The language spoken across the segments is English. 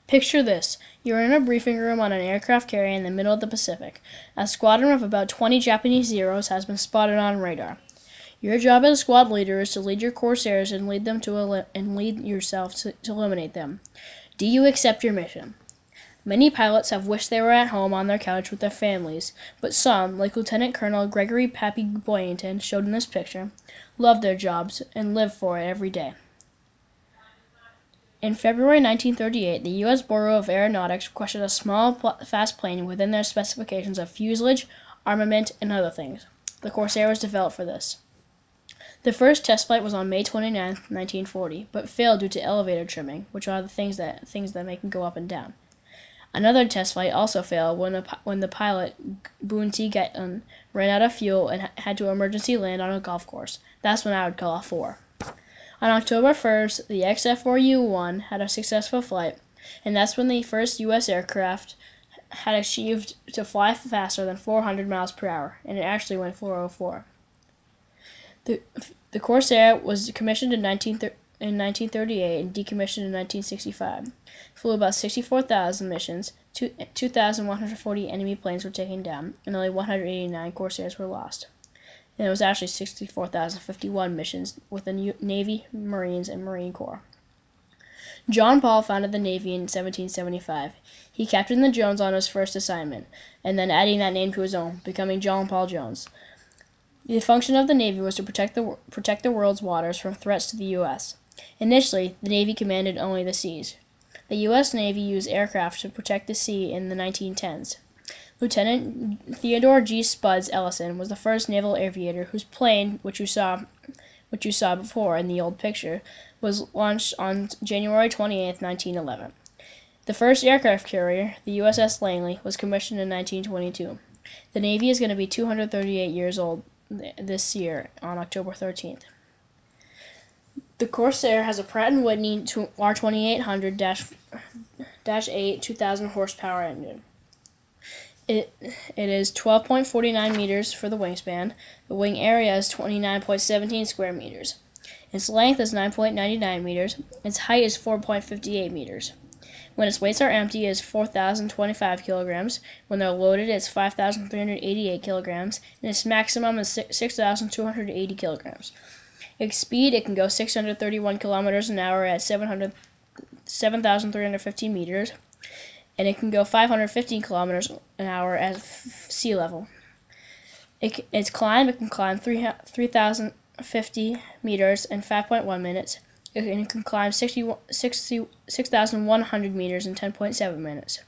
Picture this. You're in a briefing room on an aircraft carrier in the middle of the Pacific. A squadron of about 20 Japanese Zeros has been spotted on radar. Your job as a squad leader is to lead your Corsairs and lead yourself to eliminate them. Do you accept your mission? Many pilots have wished they were at home on their couch with their families, but some, like Lieutenant Colonel Gregory Pappy Boyington, showed in this picture, love their jobs and live for it every day. In February 1938, the U.S. Bureau of Aeronautics requested a small, fast plane within their specifications of fuselage, armament, and other things. The Corsair was developed for this. The first test flight was on May 29, 1940, but failed due to elevator trimming, which are the things that make it go up and down. Another test flight also failed when the pilot, Boone T. Gatlin, ran out of fuel and had to emergency land on a golf course. That's when I would call a 4. On October 1st, the XF-4U-1 had a successful flight, and that's when the first U.S. aircraft had achieved to fly faster than 400 miles per hour, and it actually went 404. The Corsair was commissioned in 1938 and decommissioned in 1965. It flew about 64,000 missions, 2,140 enemy planes were taken down, and only 189 Corsairs were lost. And it was actually 64,051 missions with the Navy, Marines, and Marine Corps. John Paul founded the Navy in 1775. He captained the Jones on his first assignment, and then adding that name to his own, becoming John Paul Jones. The function of the Navy was to protect the world's waters from threats to the U.S. Initially, the Navy commanded only the seas. The U.S. Navy used aircraft to protect the sea in the 1910s. Lieutenant Theodore G. Spuds Ellison was the first naval aviator whose plane, which you saw before in the old picture, was launched on January 28, 1911. The first aircraft carrier, the USS Langley, was commissioned in 1922. The Navy is going to be 238 years old this year on October 13th. The Corsair has a Pratt & Whitney R2800-8 2,000 horsepower engine. It is 12.49 meters for the wingspan. The wing area is 29.17 square meters. Its length is 9.99 meters. Its height is 4.58 meters. When its weights are empty, it is 4,025 kilograms. When they're loaded, it's 5,388 kilograms. And its maximum is 6,280 kilograms. Its speed, it can go 631 kilometers an hour at 7,315 meters. And it can go 515 kilometers an hour at sea level. It can climb 3,050 meters in 5.1 minutes. It can climb 6,100 meters in 10.7 minutes.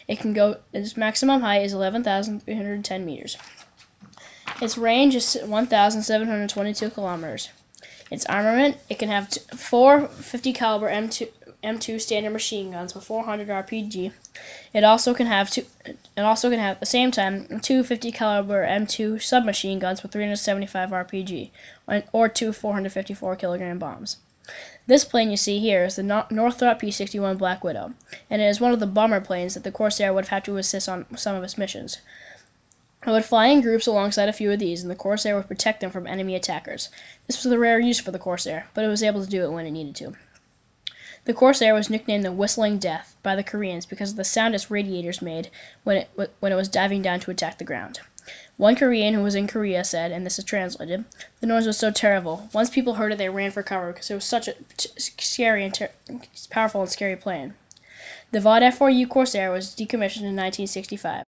Its maximum height is 11,310 meters. Its range is 1,722 kilometers. Its armament, it can have 4 50 caliber M2 standard machine guns with 400 RPG. It also can have at the same time 2 50 caliber M2 submachine guns with 375 RPG, or 2 454 kilogram bombs. This plane you see here is the Northrop P-61 Black Widow, and it is one of the bomber planes that the Corsair would have had to assist on some of its missions. It would fly in groups alongside a few of these, and the Corsair would protect them from enemy attackers. This was a rare use for the Corsair, but it was able to do it when it needed to. The Corsair was nicknamed the Whistling Death by the Koreans because of the sound its radiators made when it was diving down to attack the ground. One Korean who was in Korea said, and this is translated, "The noise was so terrible. Once people heard it, they ran for cover because it was such a scary and powerful and scary plane." The Vought F-4U Corsair was decommissioned in 1965.